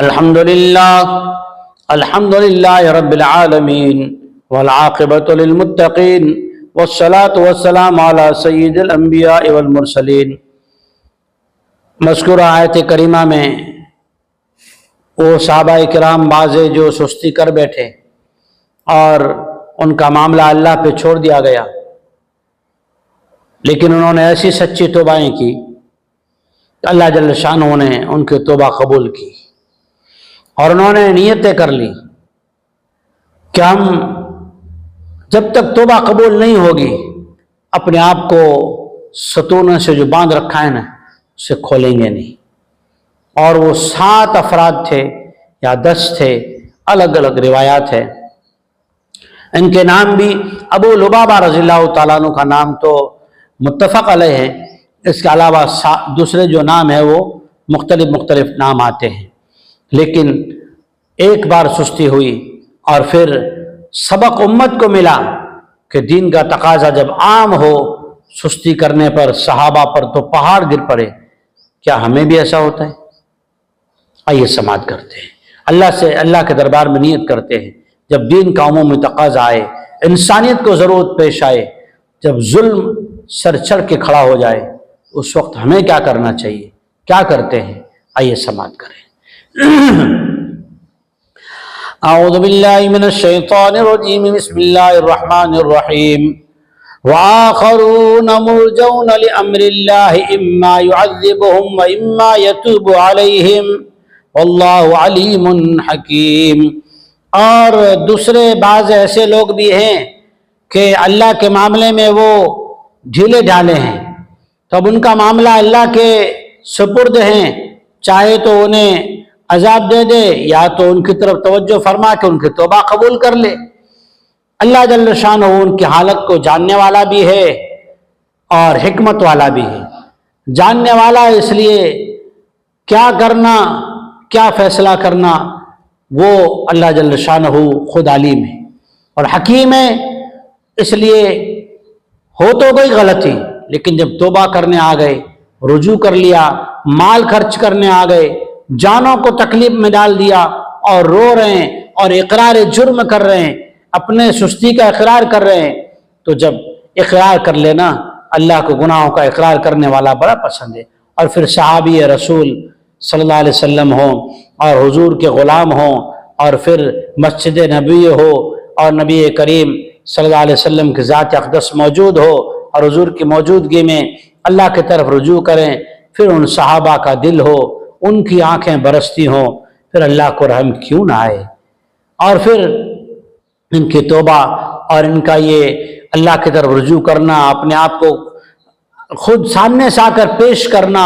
الحمد للہ رب العالمین والعاقبۃ للمتقین والصلاة والسلام علی سید الانبیاء والمرسلین۔ مذکورہ آیت کریمہ میں وہ صحابہ کرام بعضے جو سستی کر بیٹھے اور ان کا معاملہ اللہ پہ چھوڑ دیا گیا، لیکن انہوں نے ایسی سچی توبائیں کی کہ اللہ جل شانہ نے ان کی توبہ قبول کی، اور انہوں نے نیتیں کر لی کہ ہم جب تک توبہ قبول نہیں ہوگی اپنے آپ کو ستونوں سے جو باندھ رکھا ہے نا اسے کھولیں گے نہیں۔ اور وہ 7 افراد تھے یا 10 تھے، الگ الگ روایات ہے۔ ان کے نام بھی ابو لبابہ رضی اللہ تعالیٰ عنہ کا نام تو متفق علیہ ہے، اس کے علاوہ دوسرے جو نام ہے وہ مختلف نام آتے ہیں۔ لیکن ایک بار سستی ہوئی اور پھر سبق امت کو ملا کہ دین کا تقاضا جب عام ہو سستی کرنے پر صحابہ پر تو پہاڑ گر پڑے، کیا ہمیں بھی ایسا ہوتا ہے؟ آئیے سماعت کرتے ہیں، اللہ کے دربار میں نیت کرتے ہیں، جب دین کا عمومی تقاضا آئے، انسانیت کو ضرورت پیش آئے، جب ظلم سر چڑھ کے کھڑا ہو جائے، اس وقت ہمیں کیا کرنا چاہیے، کیا کرتے ہیں؟ آئیے سماعت کریں۔ اعوذ باللہ من الشیطان الرجیم، بسم اللہ الرحمن الرحیم۔ وآخرون مرجون لأمر اللہ اما يعذبهم واما يتوب علیہم واللہ علیم حکیم۔ اور دوسرے بعض ایسے لوگ بھی ہیں کہ اللہ کے معاملے میں وہ ڈھیلے ڈھالے ہیں، تو اب ان کا معاملہ اللہ کے سپرد ہیں، چاہے تو انہیں عذاب دے دے یا تو ان کی طرف توجہ فرما کے ان کی توبہ قبول کر لے۔ اللہ جل شانہ ان کی حالت کو جاننے والا بھی ہے اور حکمت والا بھی ہے۔ جاننے والا اس لیے کیا کرنا، کیا فیصلہ کرنا، وہ اللہ جل شانہ خود علیم ہے، اور حکیم ہے اس لیے ہو تو کوئی غلطی لیکن جب توبہ کرنے آ گئے، رجوع کر لیا، مال خرچ کرنے آ گئے، جانوں کو تکلیف میں ڈال دیا اور رو رہے ہیں اور اقرار جرم کر رہے ہیں، اپنے سستی کا اقرار کر رہے ہیں، تو جب اقرار کر لینا، اللہ کو گناہوں کا اقرار کرنے والا بڑا پسند ہے۔ اور پھر صحابی رسول صلی اللہ علیہ وسلم ہوں اور حضور کے غلام ہوں، اور پھر مسجد نبوی ہو اور نبی کریم صلی اللہ علیہ وسلم کی ذات اقدس موجود ہو اور حضور کی موجودگی میں اللہ کی طرف رجوع کریں، پھر ان صحابہ کا دل ہو، ان کی آنکھیں برستی ہوں، پھر اللہ کو رحم کیوں نہ آئے۔ اور پھر ان کی توبہ اور ان کا یہ اللہ کی طرف رجوع کرنا، اپنے آپ کو خود سامنے سے آ کر پیش کرنا،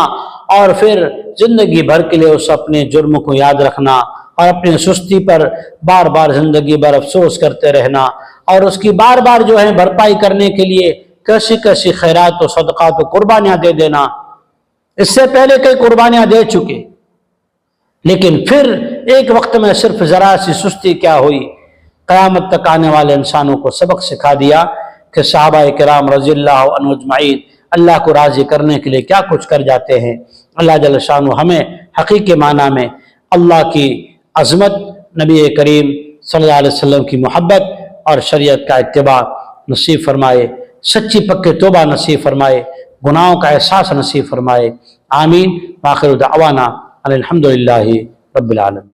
اور پھر زندگی بھر کے لیے اس اپنے جرم کو یاد رکھنا اور اپنی سستی پر بار بار زندگی بھر افسوس کرتے رہنا، اور اس کی بار بار جو ہے بھرپائی کرنے کے لیے کیسی خیرات و صدقات و قربانیاں دے دینا۔ اس سے پہلے کئی قربانیاں دے چکے، لیکن پھر ایک وقت میں صرف ذرا سی سستی کیا ہوئی، قیامت تک آنے والے انسانوں کو سبق سکھا دیا کہ صحابہ کرام رضی اللہ عنہ اجمعین اللہ کو راضی کرنے کے لیے کیا کچھ کر جاتے ہیں۔ اللہ جل شانہ ہمیں حقیقی معنی میں اللہ کی عظمت، نبی کریم صلی اللہ علیہ وسلم کی محبت اور شریعت کا اتباع نصیب فرمائے، سچی پکی توبہ نصیب فرمائے، گناہوں کا احساس نصیب فرمائے۔ آمین۔ وآخر دعوانا ان الحمد للہ رب العالمین۔